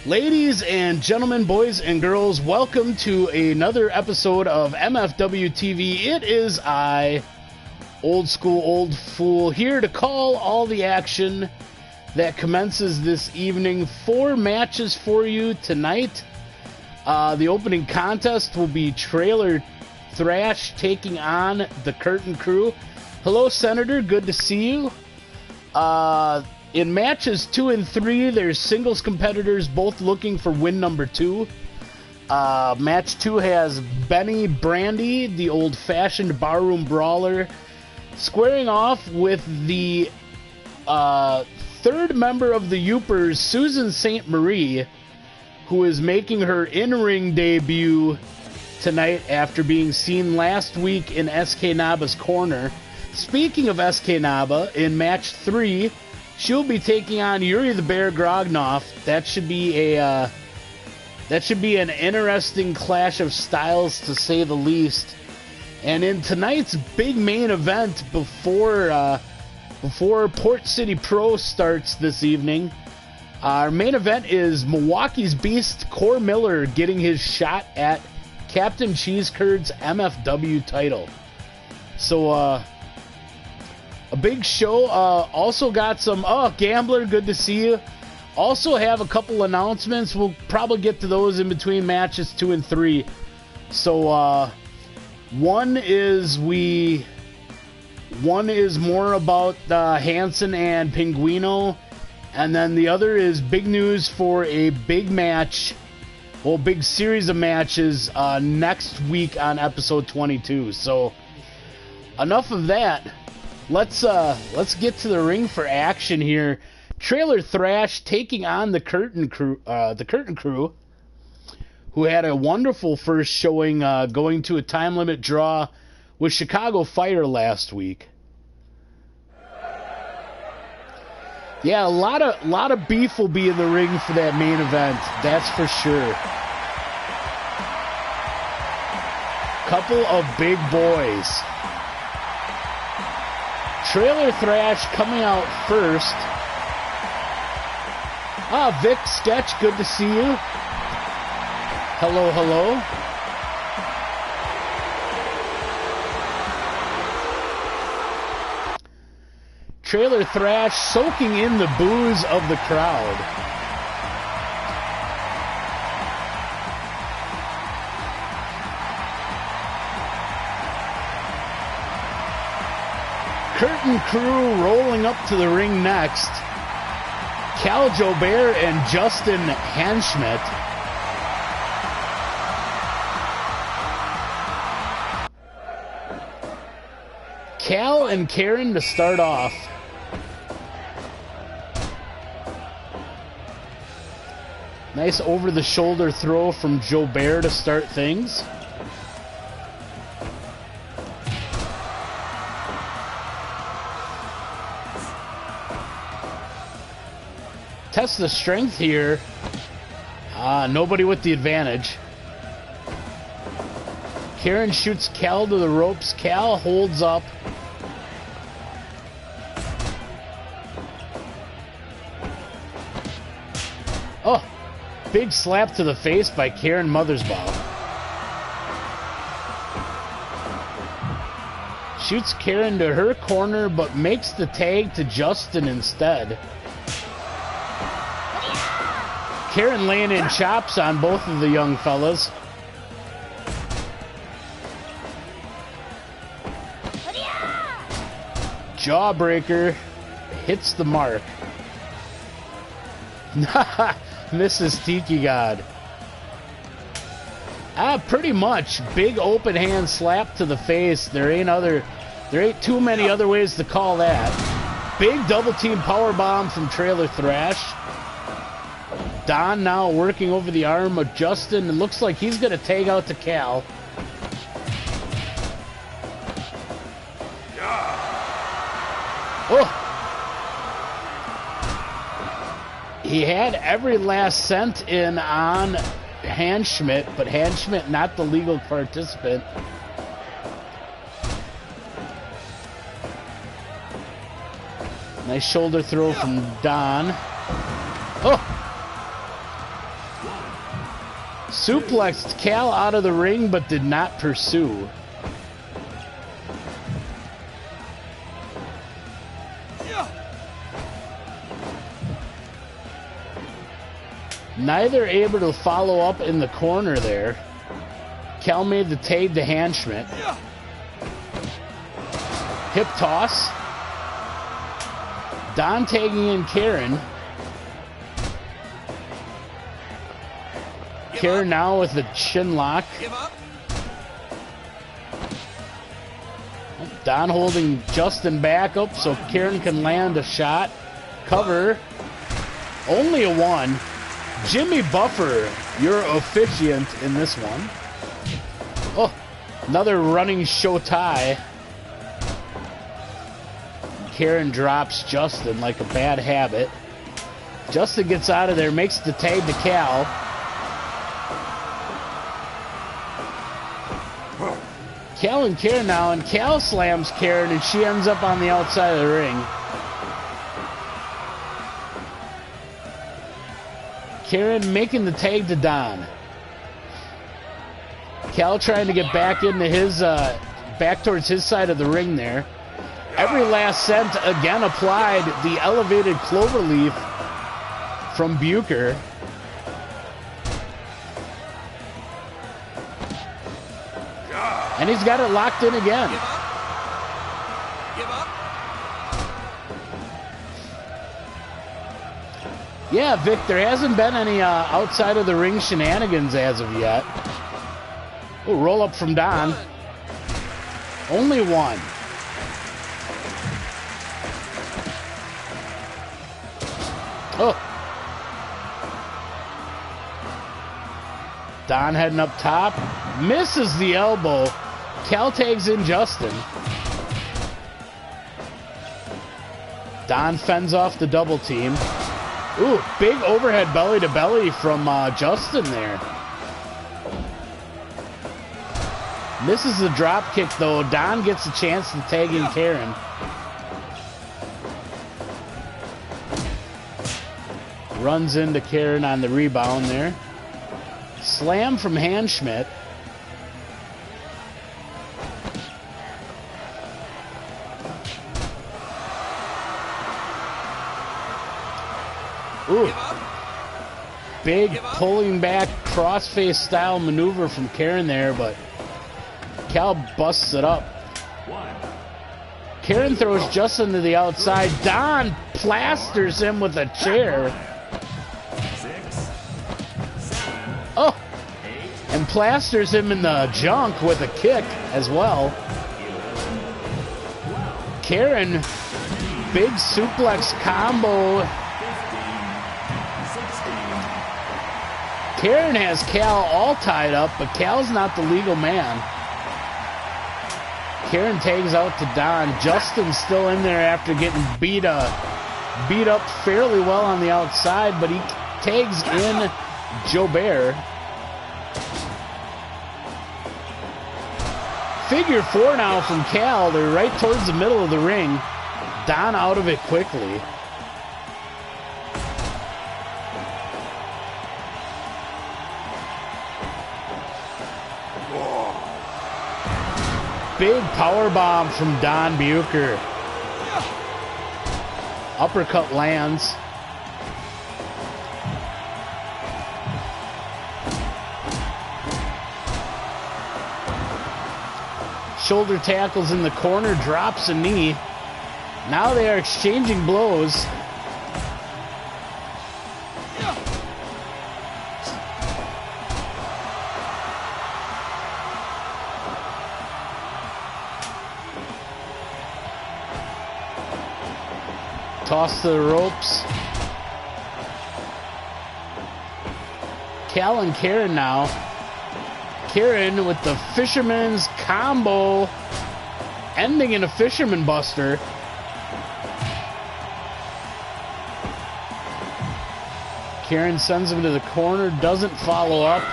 Ladies and gentlemen, boys and girls, welcome to another episode of MFW TV. It is I, Old School Old Fool, here to call all the action that commences this evening. 4 matches for you tonight. The opening contest will be Trailer Thrash taking on the Curtain Crew. Hello, Senator. Good to see you. In matches 2 and 3, there's singles competitors both looking for win number 2. Match 2 has Benny Brandy, the old-fashioned barroom brawler, squaring off with the third member of the Youpers, Susan St. Marie, who is making her in-ring debut tonight after being seen last week in SK Naba's corner. Speaking of SK Naba, in match 3, she'll be taking on Yuri the Bear Grognoff. That should be an interesting clash of styles, to say the least. And in tonight's big main event before Port City Pro starts this evening, our main event is Milwaukee's Beast Core Miller getting his shot at Captain Cheese Curd's MFW title. So, a big show. Also got some... Oh, Gambler, good to see you. Also have a couple announcements. We'll probably get to those in between matches 2 and 3. So, one is more about Hansen and Pinguino. And then the other is big news for a big match. Well, big series of matches next week on episode 22. So, enough of that. Let's get to the ring for action here. Trailer Thrash taking on the Curtain Crew, who had a wonderful first showing, going to a time limit draw with Chicago Fire last week. Yeah, a lot of beef will be in the ring for that main event. That's for sure. Couple of big boys. Trailer Thrash coming out first. Vic Sketch, good to see you. Hello, hello. Trailer Thrash soaking in the boos of the crowd. Curtain Crew rolling up to the ring next. Cal Jobert and Justin Hanschmidt. Cal and Karen to start off. Nice over-the-shoulder throw from Jobert to start things. Test the strength here. Nobody with the advantage. Karen shoots Cal to the ropes. Cal holds up. Oh, big slap to the face by Karen Mothersbaugh. Shoots Karen to her corner, but makes the tag to Justin instead. Karen laying in chops on both of the young fellas. Jawbreaker hits the mark. Mrs. Tiki God. Pretty much. Big open hand slap to the face. There ain't too many other ways to call that. Big double team power bomb from Trailer Thrash. Don now working over the arm of Justin. It looks like he's going to tag out to Cal. Oh! He had every last cent in on Hanschmidt, but Hanschmidt not the legal participant. Nice shoulder throw from Don. Oh! Suplexed Cal out of the ring, but did not pursue. Neither able to follow up in the corner there. Cal made the tag to Handschmidt. Hip toss. Don tagging in Karen. Karen now with the chin lock. Don holding Justin back up so Karen can land a shot. Cover. Only a 1. Jimmy Buffer, your officiant in this one. Oh, another running show tie. Karen drops Justin like a bad habit. Justin gets out of there, makes the tag to Cal. Cal and Karen now, and Cal slams Karen, and she ends up on the outside of the ring. Karen making the tag to Don. Cal trying to get back into his, back towards his side of the ring there. Every last cent again applied. The elevated cloverleaf from Bucher. And he's got it locked in again. Yeah, Vic, there hasn't been any outside of the ring shenanigans as of yet. Oh, roll up from Don. Only 1. Oh. Don heading up top. Misses the elbow. Cal tags in Justin. Don fends off the double team. Ooh, big overhead belly to belly from Justin there. Misses the drop kick though. Don gets a chance to tag in Karen. Runs into Karen on the rebound there. Slam from Handschmidt. Ooh. Big pulling back crossface style maneuver from Karen there, but Cal busts it up. Karen throws Justin to the outside. Don plasters him with a chair. Oh, and plasters him in the junk with a kick as well. Karen, big suplex combo. Karen has Cal all tied up, but Cal's not the legal man. Karen tags out to Don. Justin's still in there after getting beat up fairly well on the outside, but he tags in Jobert. Figure 4 now from Cal. They're right towards the middle of the ring. Don out of it quickly. Big power bomb from Don Bucher. Uppercut lands. Shoulder tackles in the corner, drops a knee. Now they are exchanging blows. Toss to the ropes. Cal and Karen now. Karen with the Fisherman's combo, ending in a Fisherman Buster. Karen sends him to the corner, doesn't follow up.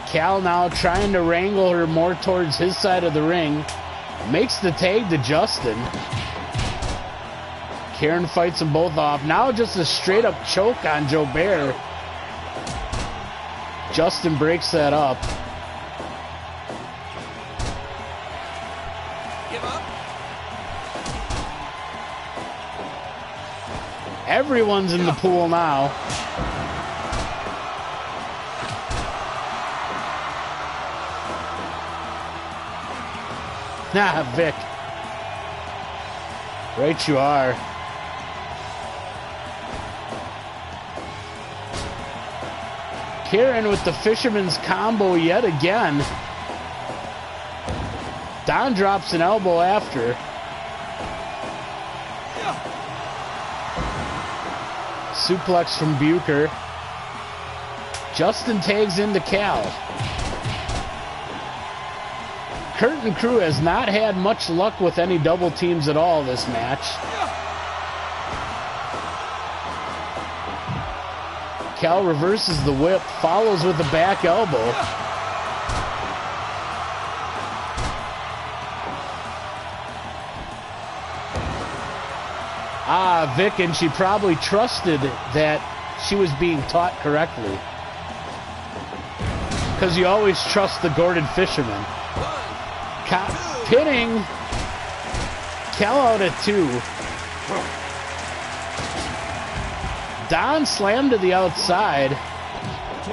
Cal now trying to wrangle her more towards his side of the ring. Makes the tag to Justin. Karen fights them both off. Now just a straight up choke on Joe Bear. Justin breaks that up. Give up. Everyone's in the pool now. Nah, Vic. Right you are. Karen with the fisherman's combo yet again. Don drops an elbow after. Suplex from Bucher. Justin tags into Cal. Curtain Crew has not had much luck with any double teams at all this match. Cal reverses the whip, follows with a back elbow. Vic, and she probably trusted that she was being taught correctly. Because you always trust the Gordon Fisherman. Pinning Cal out at 2. Don slammed to the outside.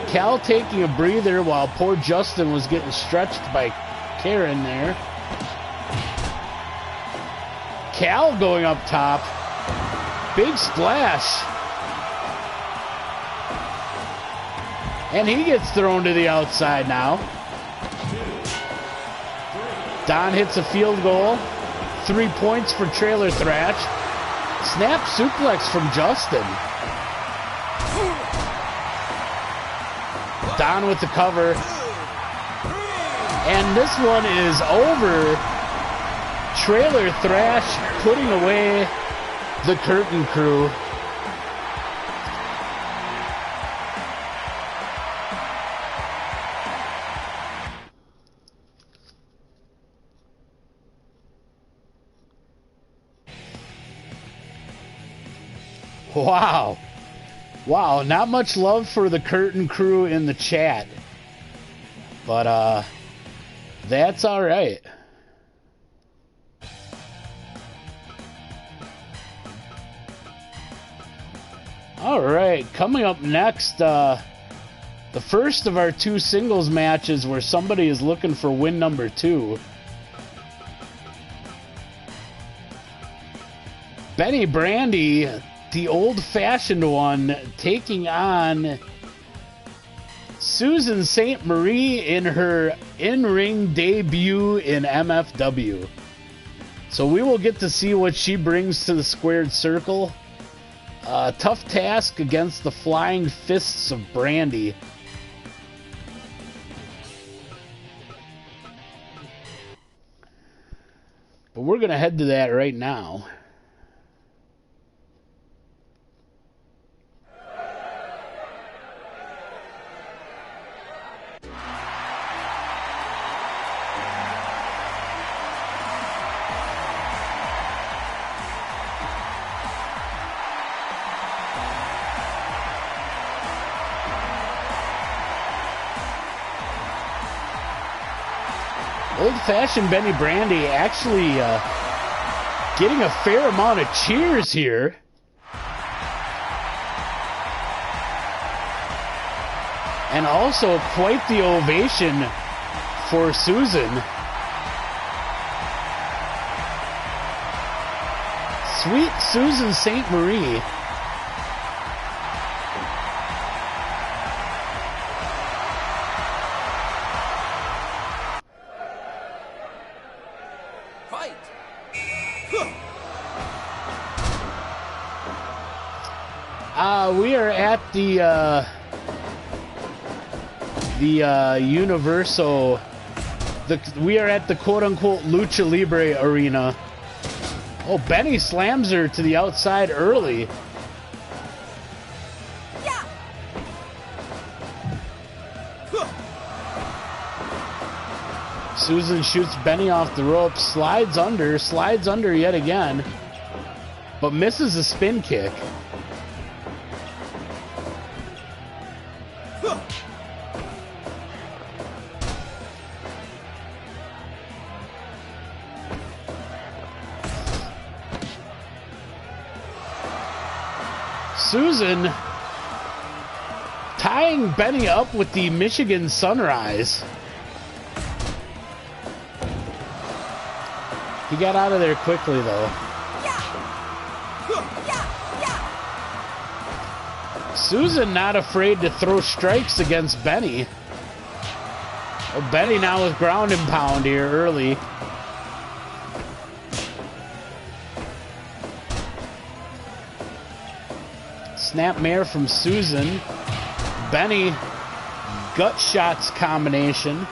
Cal taking a breather while poor Justin was getting stretched by Karen there. Cal going up top. Big splash. And he gets thrown to the outside now. Don hits a field goal. 3 points for Trailer Thrash. Snap suplex from Justin. Don with the cover. And this one is over. Trailer Thrash putting away the Curtain Crew. Wow. Wow, not much love for the Curtain Crew in the chat. But, that's alright. Alright, coming up next, the first of our 2 singles matches where somebody is looking for win number 2. Benny Brandy, the old-fashioned one, taking on Susan St. Marie in her in-ring debut in MFW. So we will get to see what she brings to the squared circle. Tough task against the flying fists of Brandy. But we're going to head to that right now. Old-fashioned Benny Brandy actually getting a fair amount of cheers here. And also quite the ovation for Susan. Sweet Susan St. Marie. We are at the Universal. We are at the quote-unquote Lucha Libre arena. Oh, Benny slams her to the outside early. Yeah. Susan shoots Benny off the rope, slides under yet again. but misses a spin kick. Susan tying Benny up with the Michigan Sunrise. He got out of there quickly, though. Susan not afraid to throw strikes against Benny. Oh, Benny now with ground and pound here early. Snapmare from Susan. Benny gut shots combination.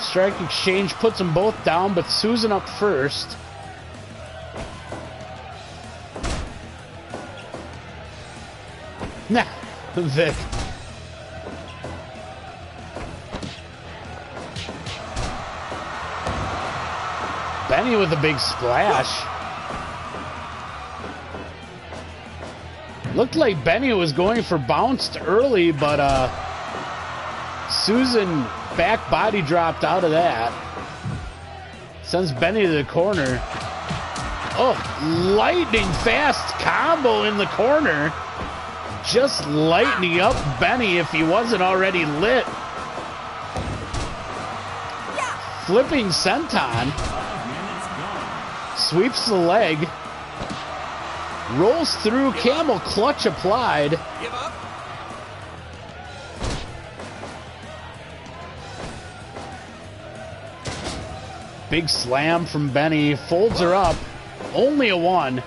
Strike exchange puts them both down, but Susan up first. Nah, Vic. Benny with a big splash. Looked like Benny was going for bounced early, but Susan back body dropped out of that. Sends Benny to the corner. Oh, lightning fast combo in the corner. Just lightening up Benny if he wasn't already lit. Flipping senton. Sweeps the leg. Rolls through, camel clutch applied. Big slam from Benny. Folds her up. Only a one.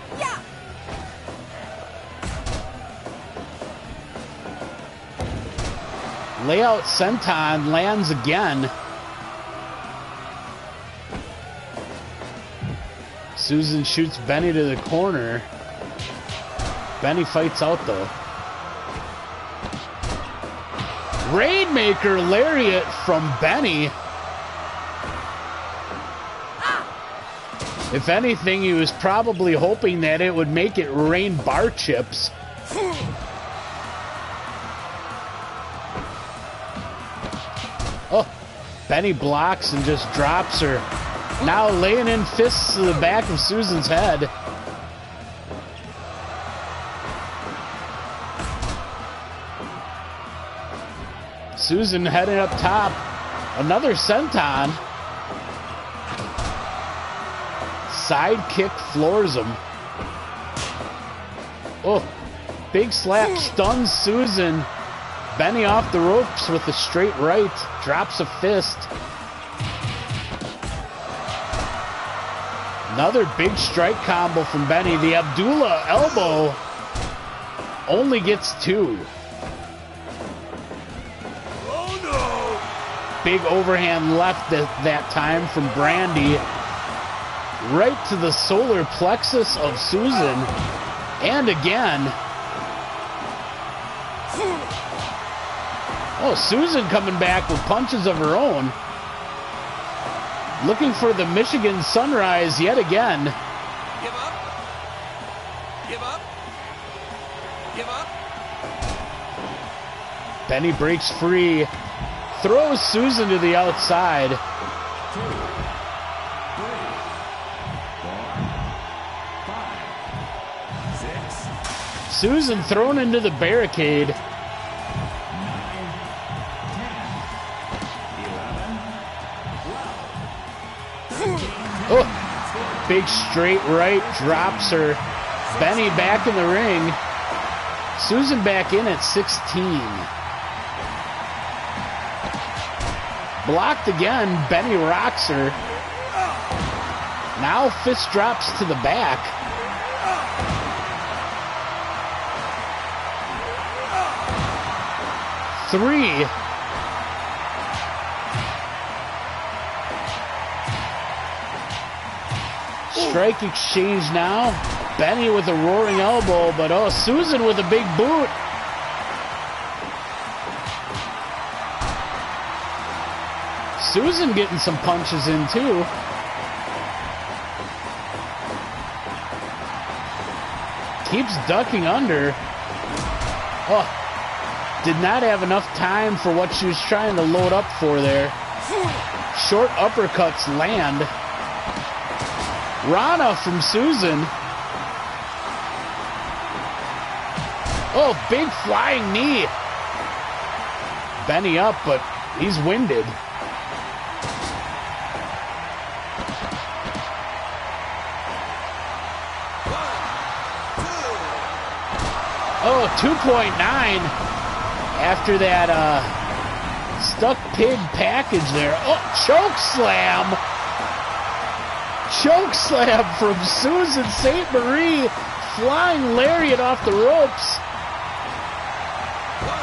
Layout senton lands again. Susan shoots Benny to the corner. Benny fights out though. Rainmaker lariat from Benny. If anything, he was probably hoping that it would make it rain bar chips. Oh, Benny blocks and just drops her. Now laying in fists to the back of Susan's head. Susan heading up top. Another senton. Side kick floors him. Oh, big slap stuns Susan. Benny off the ropes with a straight right. Drops a fist. Another big strike combo from Benny. The Abdullah elbow only gets two. Oh no! Big overhand left that time from Brandy. Right to the solar plexus of Susan. And again. Oh, Susan coming back with punches of her own. Looking for the Michigan Sunrise yet again. Give up. Give up. Give up. Benny breaks free. Throws Susan to the outside. 2, 3, 4, 5, 6. Susan thrown into the barricade. 9, 10, 11, 12. Oh, big straight right drops her. Benny back in the ring. Susan back in at 16. Blocked again. Benny rocks her. Now fist drops to the back. Three. Strike exchange now. Benny with a roaring elbow, but oh, Susan with a big boot. Susan getting some punches in too. Keeps ducking under. Oh, did not have enough time for what she was trying to load up for there. Short uppercuts land. Rana from Susan. Oh, big flying knee. Benny up, but he's winded. Oh, 2.9 after that stuck pig package there. Oh, choke slam. Choke slam from Susan St. Marie. Flying lariat off the ropes.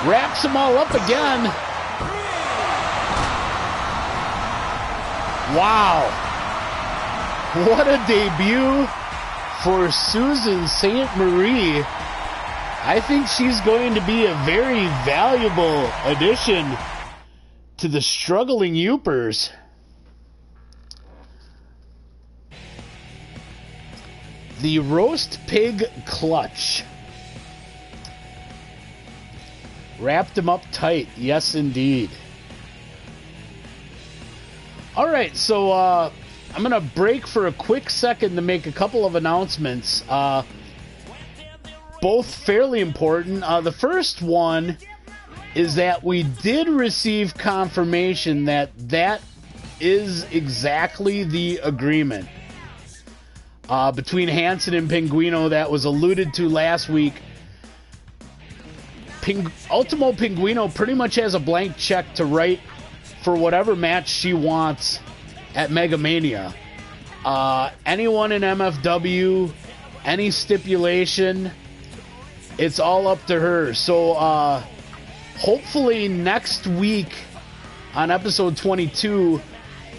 Wraps them all up again. Wow. What a debut for Susan St. Marie. I think she's going to be a very valuable addition to the struggling Yoopers. The roast pig clutch. Wrapped him up tight. Yes, indeed. All right, so I'm going to break for a quick second to make a couple of announcements. Both fairly important. The first one is that we did receive confirmation that that is exactly the agreement between Hansen and Pinguino that was alluded to last week. Ultimo Pinguino pretty much has a blank check to write for whatever match she wants at Mega Mania. Anyone in MFW, any stipulation, it's all up to her. So hopefully next week on episode 22,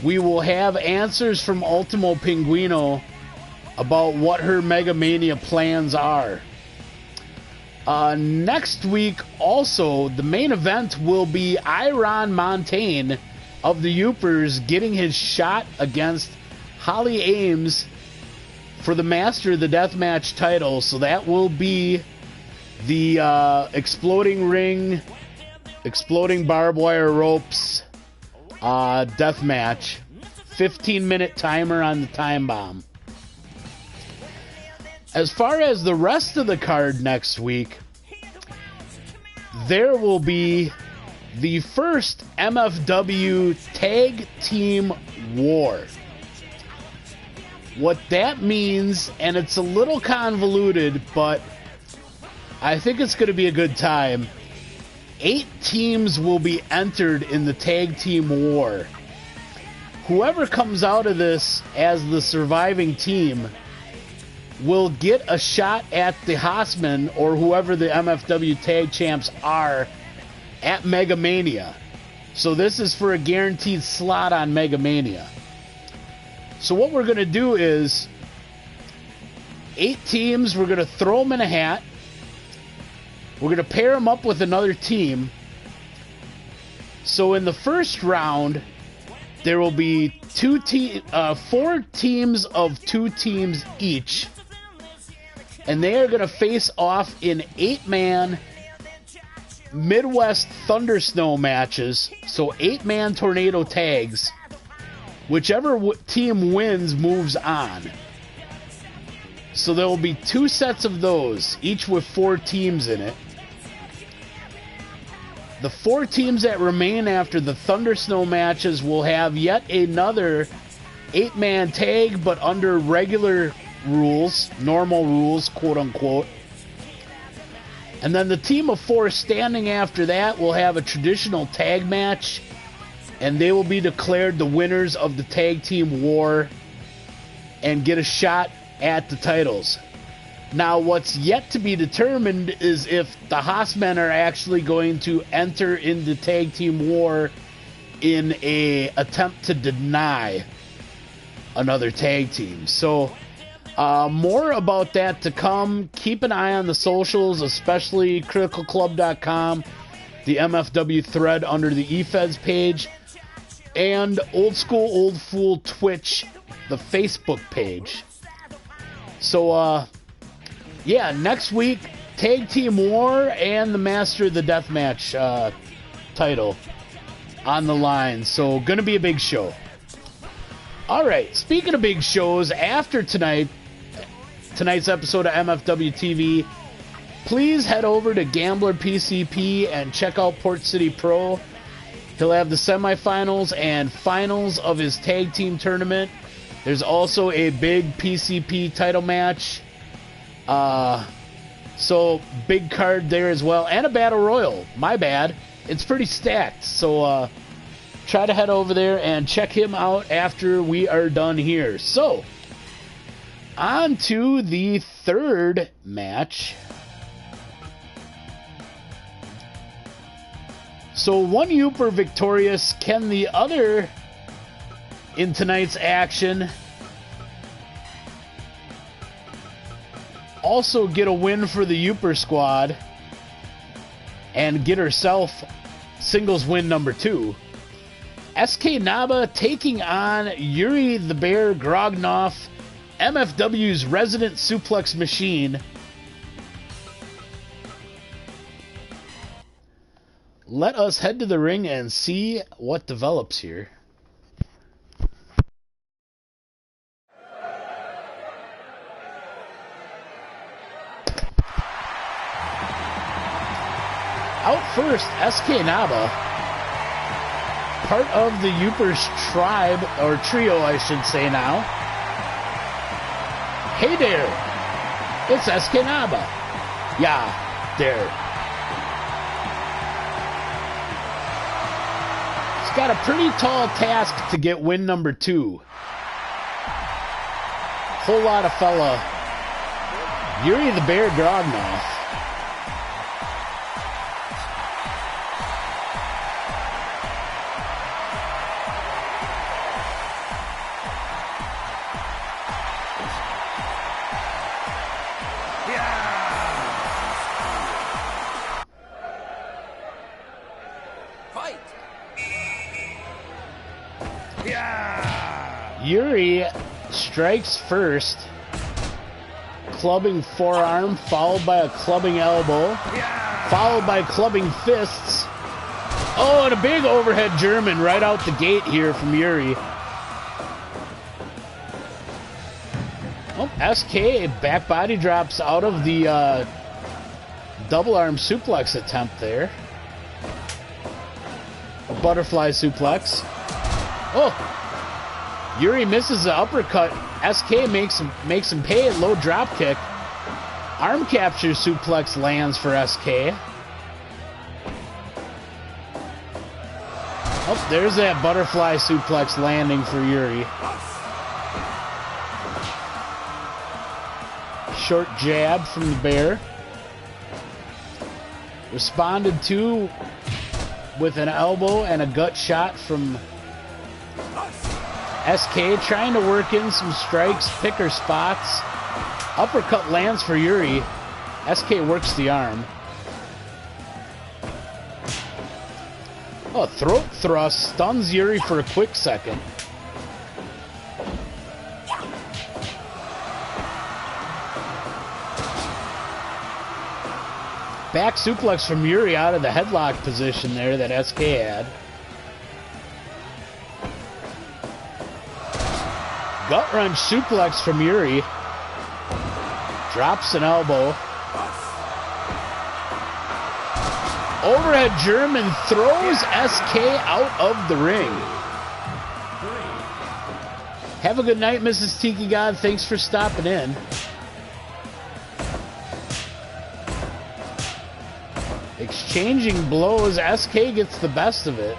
we will have answers from Ultimo Pinguino about what her Mega Mania plans are. Next week, also, the main event will be Iron Montaigne of the Yoopers getting his shot against Holly Ames for the Master of the Deathmatch title. So that will be the exploding ring, exploding barbed wire ropes death match. 15-minute timer on the time bomb. As far as the rest of the card next week, there will be the first MFW Tag Team War. What that means, and it's a little convoluted, but I think it's going to be a good time. 8 teams will be entered in the Tag Team War. Whoever comes out of this as the surviving team will get a shot at the Haasman or whoever the MFW Tag Champs are at Mega Mania. So this is for a guaranteed slot on Mega Mania. So what we're going to do is 8 teams, we're going to throw them in a hat. We're going to pair them up with another team. So in the first round, there will be 4 teams of 2 teams each. And they are going to face off in 8-man Midwest Thunder Snow matches. So 8-man tornado tags. Whichever team wins moves on. So there will be 2 sets of those, each with 4 teams in it. The 4 teams that remain after the Thunder Snow matches will have yet another 8-man tag, but under regular rules, normal rules, quote unquote. And then the team of 4 standing after that will have a traditional tag match, and they will be declared the winners of the Tag Team War and get a shot at the titles. Now, what's yet to be determined is if the Haasmen are actually going to enter into Tag Team War in a attempt to deny another tag team. So More about that to come. Keep an eye on the socials, especially criticalclub.com, the MFW thread under the eFeds page, and Old School Old Fool Twitch, the Facebook page. So, yeah, next week, Tag Team War and the Master of the Deathmatch title on the line. So, going to be a big show. All right, speaking of big shows, after tonight's episode of MFW TV, please head over to Gambler PCP and check out Port City Pro. He'll have the semifinals and finals of his tag team tournament. There's also a big PCP title match. So, big card there as well. And a battle royal. My bad. It's pretty stacked. So, try to head over there and check him out after we are done here. So, on to the third match. So, one Youper victorious. Can the other in tonight's action also get a win for the Youper squad and get herself singles win number 2? SK Naba taking on Yuri the Bear Grognov, MFW's resident suplex machine. Let us head to the ring and see what develops here. Out first, SK Naba, part of the Youper's tribe, or trio I should say now. Hey there, it's SK Naba. Yeah, there. He's got a pretty tall task to get win number 2. Whole lot of fella. Yuri the Bear Grognov. Yuri strikes first, clubbing forearm, followed by a clubbing elbow, followed by clubbing fists. Oh, and a big overhead German right out the gate here from Yuri. Oh, SK back body drops out of the double arm suplex attempt there. A butterfly suplex. Oh! Yuri misses the uppercut. SK makes him pay a low drop kick. Arm capture suplex lands for SK. Oh, there's that butterfly suplex landing for Yuri. Short jab from the Bear. Responded to with an elbow and a gut shot from SK, trying to work in some strikes, picker spots. Uppercut lands for Yuri. SK works the arm. Oh, throat thrust stuns Yuri for a quick second. Back suplex from Yuri out of the headlock position there that SK had. Gut wrench suplex from Yuri. Drops an elbow. Overhead German throws SK out of the ring. Have a good night, Mrs. Tiki God. Thanks for stopping in. Exchanging blows. SK gets the best of it.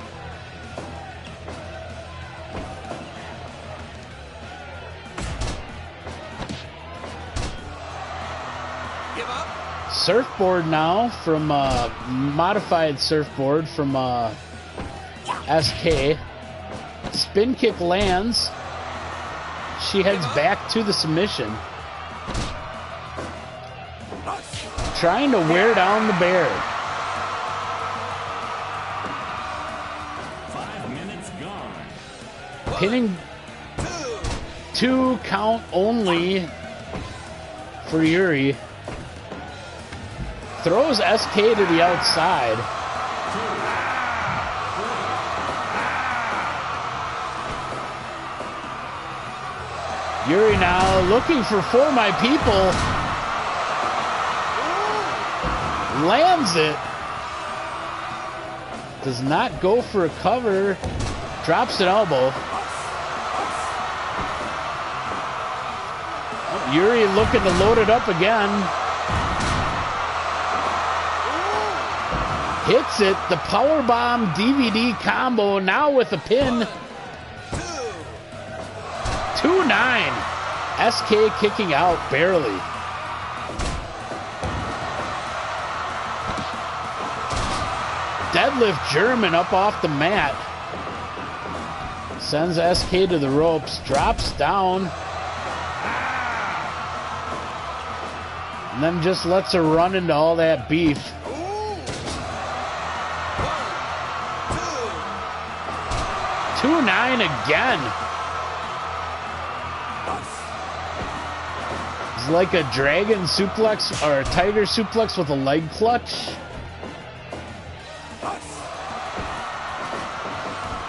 Surfboard now from modified surfboard from SK. Spin kick lands. She heads back to the submission. trying to wear down the bear. 5 minutes gone. Pinning 2 count only for Yuri. Throws SK to the outside. Yuri now looking for my people. Lands it. Does not go for a cover. Drops an elbow. Yuri looking to load it up again. Hits it. The powerbomb DVD combo now with a pin. 2-9. SK kicking out barely. Deadlift German up off the mat. Sends SK to the ropes. Drops down. And then just lets her run into all that beef. 2-9 again. It's like a dragon suplex or a tiger suplex with a leg clutch.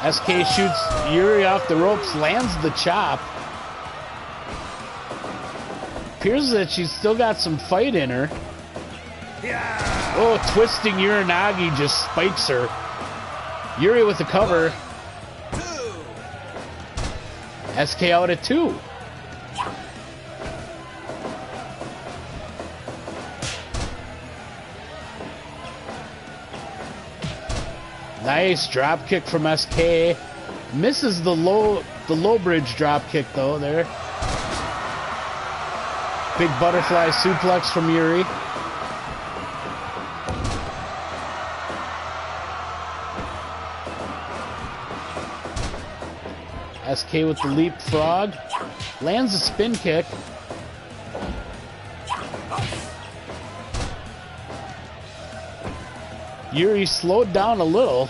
SK shoots Yuri off the ropes, lands the chop. Appears that she's still got some fight in her. Oh, twisting Uranagi just spikes her. Yuri with the cover. SK out at 2. Nice drop kick from SK. Misses the low bridge drop kick though there. Big butterfly suplex from Yuri. SK with the leapfrog. Lands a spin kick. Yuri slowed down a little.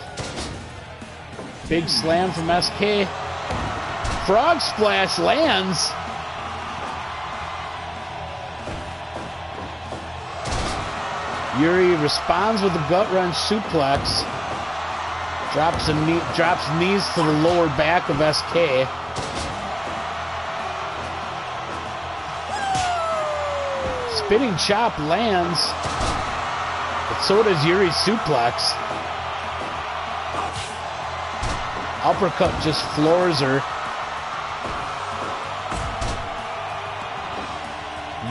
Big slam from SK. Frog splash lands. Yuri responds with a gut wrench suplex. Drops knees to the lower back of SK. Spinning chop lands. But so does Yuri's suplex. Uppercut just floors her.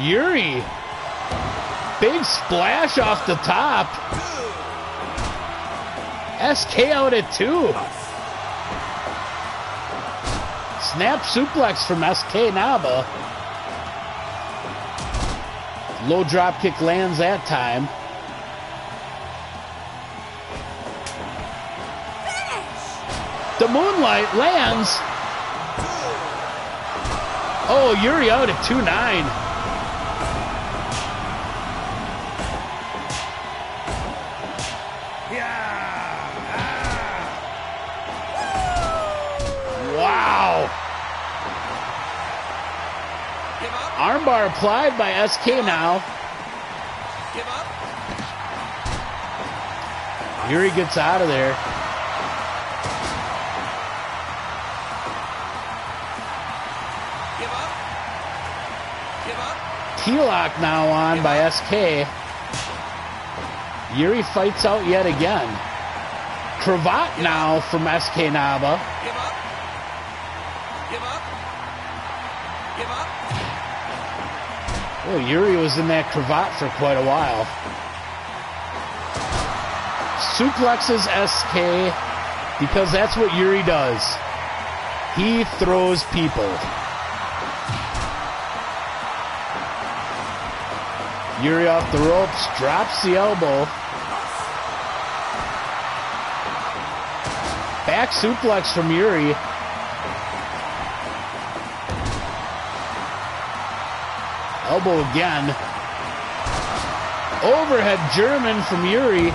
Yuri. Big splash off the top. SK out at 2. Snap suplex from SK Naba. Low drop kick lands that time. The moonlight lands. Oh, Yuri out at 2-9. Wow. Armbar applied by SK now. Yuri gets out of there. T-lock now on by SK. Yuri fights out yet again. Cravat now from SK Naba. Oh, Yuri was in that cravat for quite a while. Suplexes SK because that's what Yuri does. He throws people. Yuri off the ropes, drops the elbow. Back suplex from Yuri. Elbow again. Overhead German from Yuri.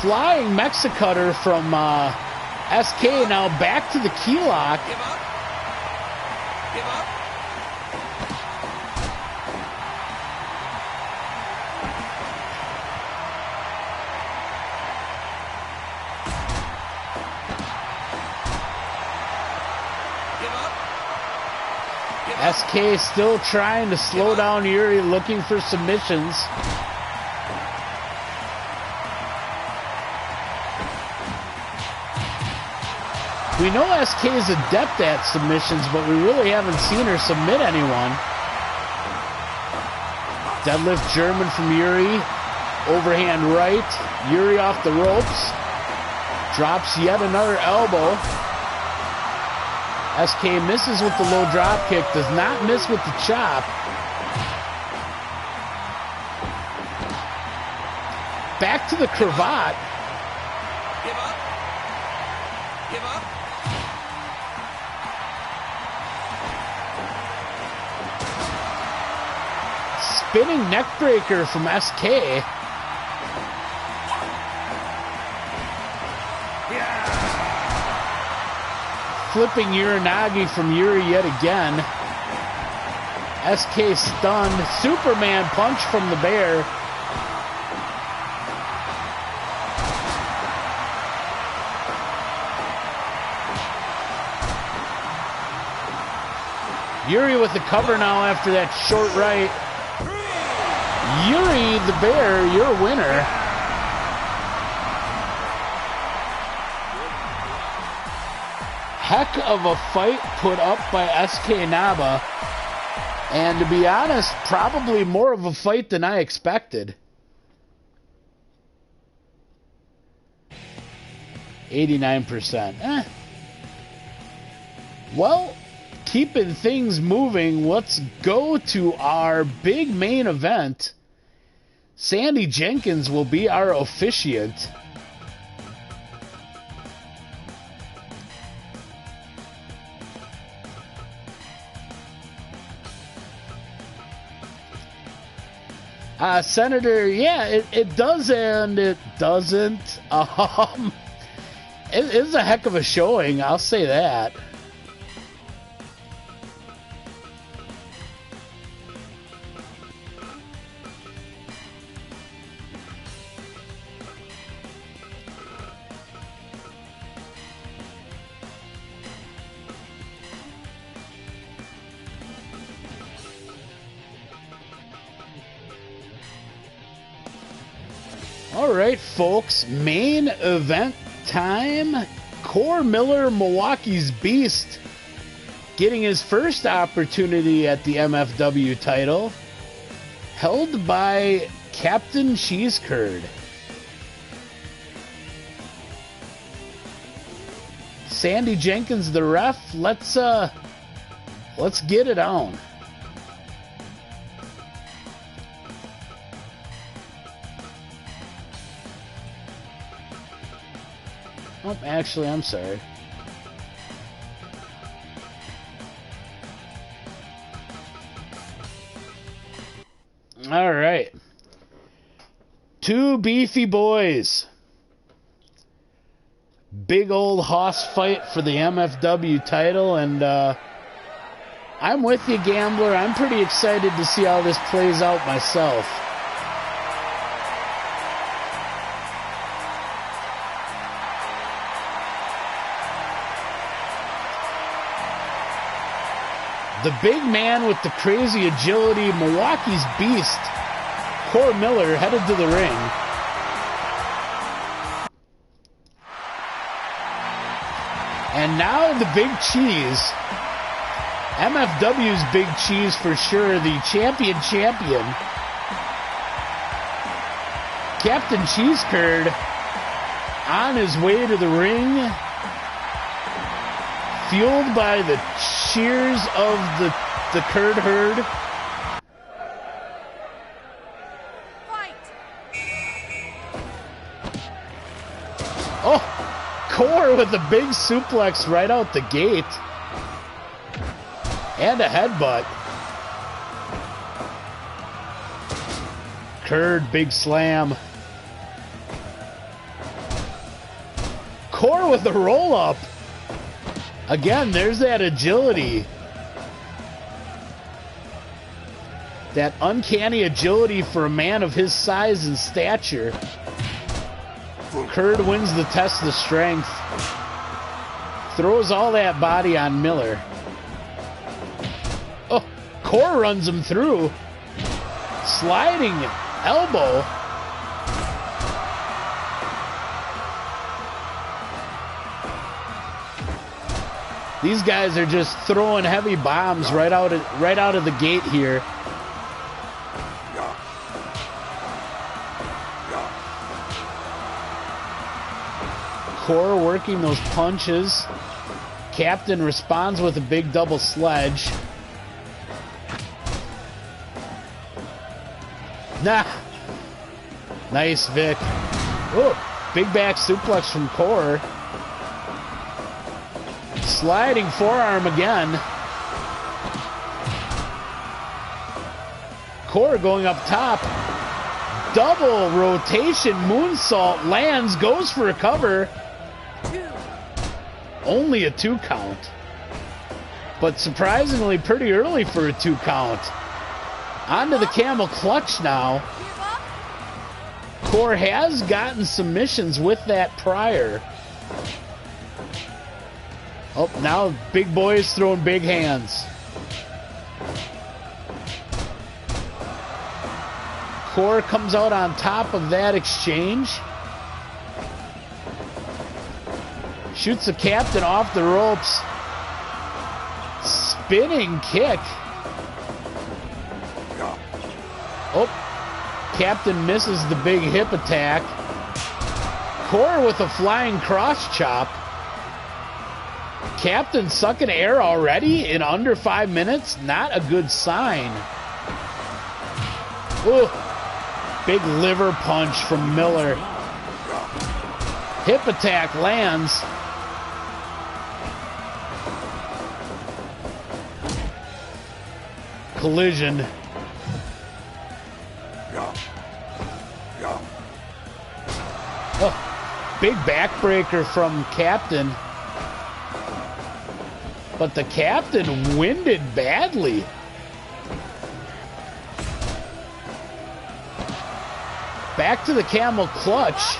Flying Mexicutter from SK. Now back to the key lock. Give up. Give up. Give up. Give up. SK still trying to slow down Yuri, looking for submissions. We know SK is adept at submissions, but we really haven't seen her submit anyone. Deadlift German from Yuri. Overhand right. Yuri off the ropes. Drops yet another elbow. SK misses with the low drop kick. Does not miss with the chop. Back to the cravat. Give up. Give up. Spinning neckbreaker from SK. Flipping Uranagi from Yuri yet again. SK stunned. Superman punch from the bear. Yuri with the cover now after that short right. Yuri the bear, your winner. Heck of a fight put up by SK Naba. And to be honest, probably more of a fight than I expected. 89%. Well, keeping things moving, let's go to our big main event. Sandy Jenkins will be our officiant. Senator, yeah, it does and it doesn't. It's a heck of a showing, I'll say that. All right, folks, main event time. Core Miller, Milwaukee's Beast, getting his first opportunity at the MFW title, held by Captain Cheese Curd. Sandy Jenkins, the ref. Let's get it on. Oh, actually, I'm sorry. All right. Two beefy boys. Big old hoss fight for the MFW title, and I'm with you, Gambler. I'm pretty excited to see how this plays out myself. The big man with the crazy agility, Milwaukee's Beast, Core Miller, headed to the ring. And now the big cheese. MFW's big cheese for sure, the champion. Captain Cheese Curd on his way to the ring, fueled by the cheers of the Curd herd. Fight. Oh, Core with a big suplex right out the gate. And a headbutt. Curd, big slam. Core with the roll-up. Again, there's that agility. That uncanny agility for a man of his size and stature. Curd wins the test of strength. Throws all that body on Miller. Oh, Core runs him through. Sliding elbow. These guys are just throwing heavy bombs right out of the gate here. Core working those punches. Captain responds with a big double sledge. Nah. Nice, Vic. Oh, big back suplex from Core. Sliding forearm again. Core going up top. Double rotation moonsault lands, goes for a cover. Only a 2 count. But surprisingly pretty early for a 2 count. Onto the camel clutch now. Core has gotten submissions with that prior. Oh, now big boy is throwing big hands. Core comes out on top of that exchange. Shoots the Captain off the ropes. Spinning kick. Oh, Captain misses the big hip attack. Core with a flying cross chop. Captain sucking air already in under 5 minutes. Not a good sign. Ooh, big liver punch from Miller. Hip attack lands. Collision. Oh, big backbreaker from Captain. But the Captain winded badly. Back to the camel clutch.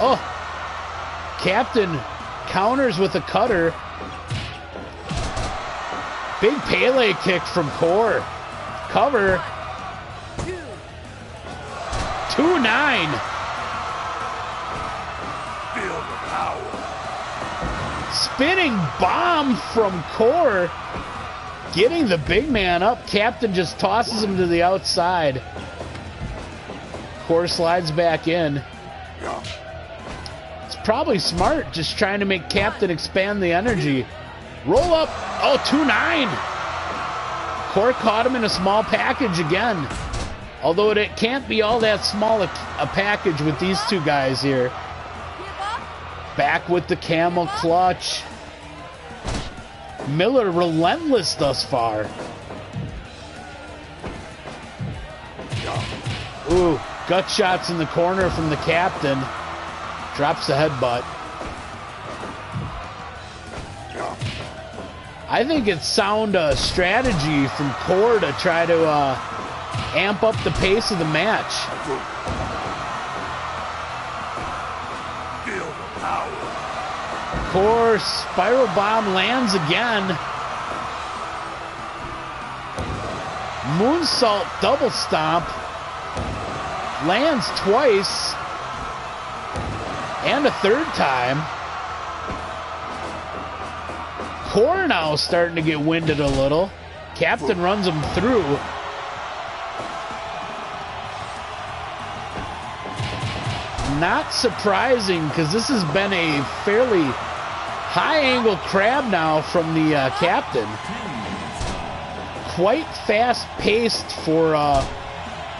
Oh, Captain counters with a cutter. Big Pele kick from Core. Cover. 2-9. Feel the power. Spinning bomb from Core. Getting the big man up. Captain just tosses him to the outside. Core slides back in. It's probably smart, just trying to make Captain expand the energy. Roll up. Oh, 2-9. Core caught him in a small package again. Although it can't be all that small a package with these two guys here. Back with the camel clutch. Miller relentless thus far. Ooh, gut shots in the corner from the Captain. Drops the headbutt. I think it's sound strategy from Core to try to amp up the pace of the match. Feel the power. Core spiral bomb lands again. Moonsault double stomp. Lands twice. And a third time. Core now starting to get winded a little. Captain runs him through. Not surprising, because this has been a fairly high-angle crab now from the Captain. Quite fast-paced for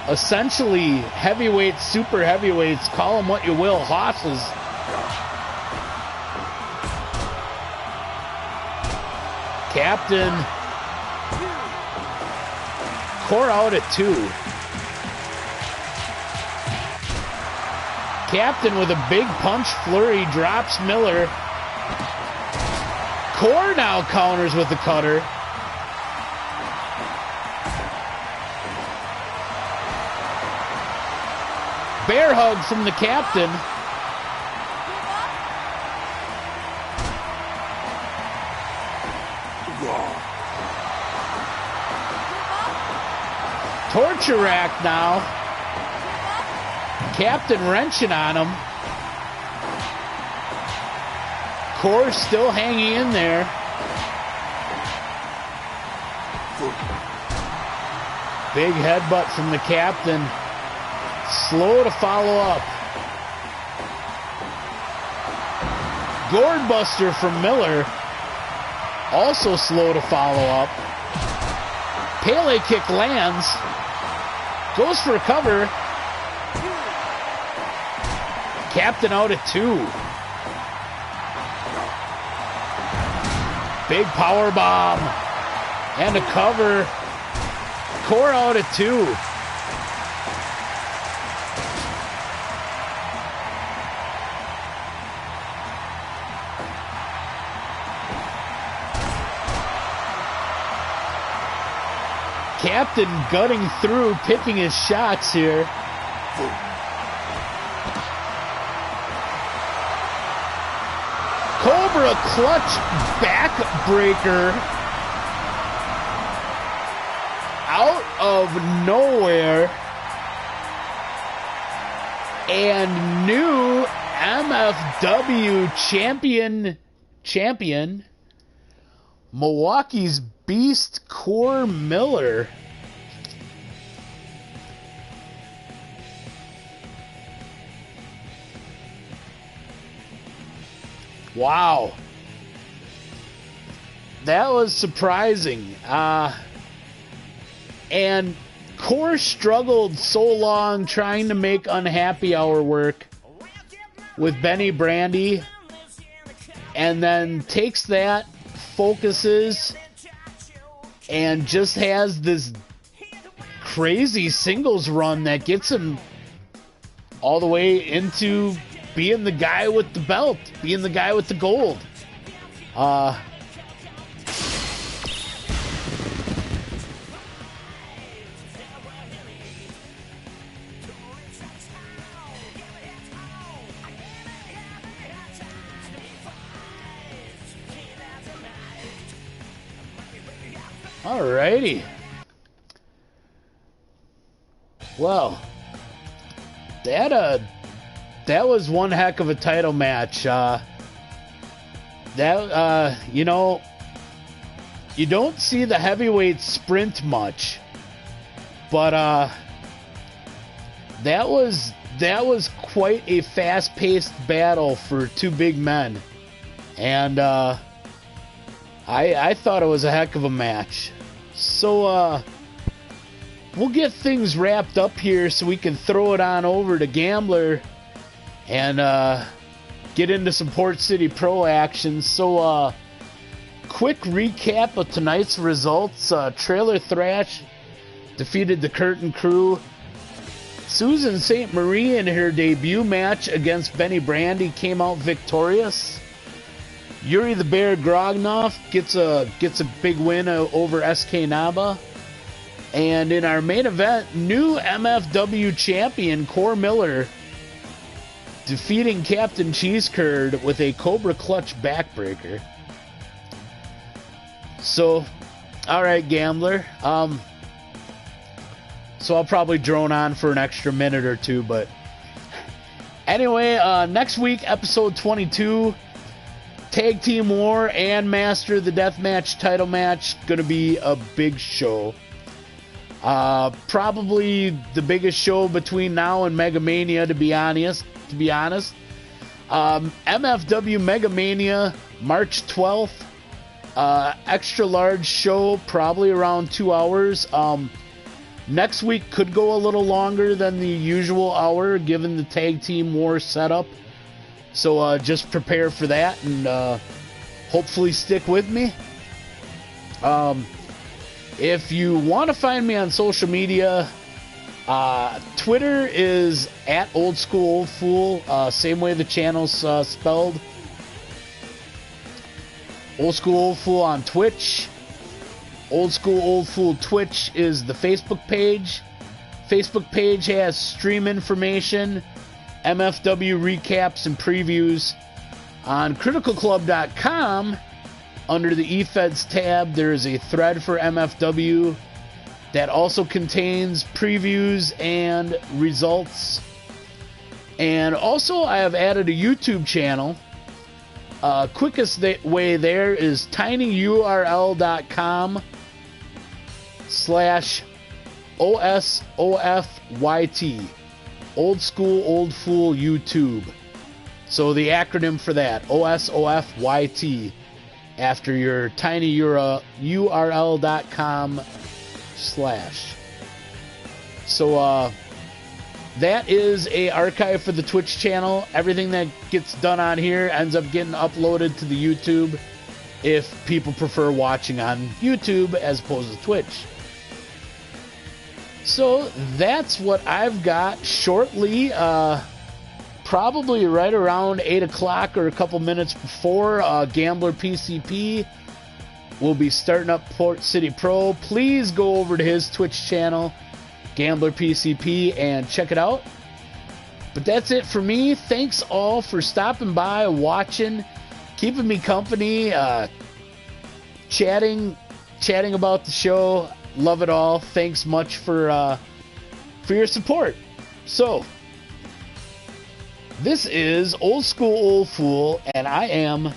essentially heavyweights, super heavyweights, call them what you will, hosses. Captain core out at 2. Captain with a big punch flurry drops Miller. Core now counters with the cutter. Bear hug from the Captain. Torture rack now. Captain wrenching on him. Core still hanging in there. Big headbutt from the Captain. Slow to follow up. Gourd buster from Miller. Also slow to follow up. Pele kick lands. Goes for a cover. Captain out at 2. Big power bomb. And a cover. Core out at 2. Captain gutting through, picking his shots here. Cobra clutch backbreaker out of nowhere. And new MFW champion, Milwaukee's Beast Core Miller. Wow. That was surprising. And Core struggled so long trying to make Unhappy Hour work with Benny Brandy, and then takes that, focuses, and just has this crazy singles run that gets him all the way into being the guy with the belt, being the guy with the gold. Alrighty. Well, that was one heck of a title match. You know, you don't see the heavyweights sprint much, but that was quite a fast-paced battle for two big men, and I thought it was a heck of a match. So we'll get things wrapped up here so we can throw it on over to Gambler and get into some Port City Pro action. So quick recap of tonight's results. Trailer Thrash defeated the Curtain Crew. Susan St. Marie in her debut match against Benny Brandy came out victorious. Yuri the Bear Grognov gets a big win over SK Naba. And in our main event, new MFW champion Core Miller defeating Captain Cheese Curd with a Cobra Clutch backbreaker. So, alright, Gambler. So I'll probably drone on for an extra minute or two, but anyway, next week, episode 22, Tag Team War and Master of the Deathmatch title match. Gonna be a big show. Probably the biggest show between now and Mega Mania, to be honest. MFW Mega Mania, March 12th. Extra large show, probably around 2 hours. Next week could go a little longer than the usual hour, given the tag team war setup. So just prepare for that, and hopefully stick with me. If you want to find me on social media, Twitter is at Old School Old Fool, same way the channel's spelled. Old School Old Fool on Twitch. Old School Old Fool Twitch is the Facebook page. Facebook page has stream information, MFW recaps, and previews. On criticalclub.com, under the eFeds tab, there is a thread for MFW that also contains previews and results. And also, I have added a YouTube channel. Quickest way there is tinyurl.com/OSOFYT. Old School Old Fool YouTube. So the acronym for that, OSOFYT, after your tinyurl.com/. So that is a archive for the Twitch channel. Everything that gets done on here ends up getting uploaded to the YouTube if people prefer watching on YouTube as opposed to Twitch. So that's what I've got shortly. Probably right around 8 o'clock or a couple minutes before, Gambler PCP will be starting up Port City Pro. Please go over to his Twitch channel, Gambler PCP, and check it out. But that's it for me. Thanks all for stopping by, watching, keeping me company, chatting about the show. Love it all. Thanks much for your support. So, this is Old School Old Fool, and I am